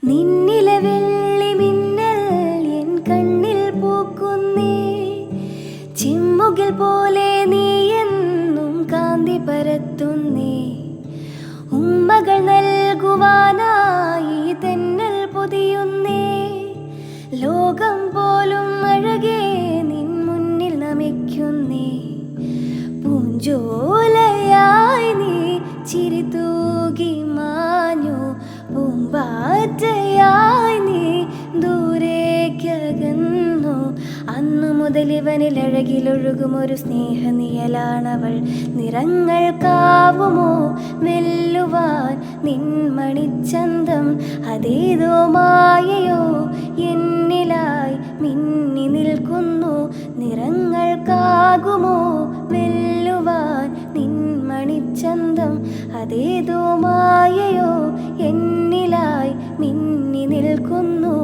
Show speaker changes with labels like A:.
A: നിന്നിലെ വെള്ളി മിന്നൽ എൻ കണ്ണിൽ പൂക്കുന്നേ, ചിമ്മുകിൽ പോലെ നീ എന്നും കാന്തി പരത്തുന്നേ. ഉമ്മകൾ നൽകുവാനായി തെന്നൽ പൊതിയുന്നേ, ലോകം പോലും അഴകേ നിൻ മുന്നിൽ നമിക്കുന്നേ. പൂഞ്ചോലയായി നീ ചിരി തൂകി മാഞ്ഞു, പൂമ്പാറ്റയായി നീ ദൂരേക്കകന്നു. അന്നു മുതൽ ഇവനിൽ അഴകിലൊഴുകുമൊരു സ്നേഹനിയലാണവൾ. നിറങ്ങൾക്കാവുമോ വെല്ലുവാൻ നിൻമണിച്ചന്തം, അതേതോ മായയോ എന്നിലായി മിന്നി നിൽക്കുന്നു. നിറങ്ങൾക്കാകുമോ വെല്ലുവാൻ നിൻമണിച്ചന്തം, അതേതോ മായയോ എന്നിലായി മിന്നി നിൽക്കുന്നു.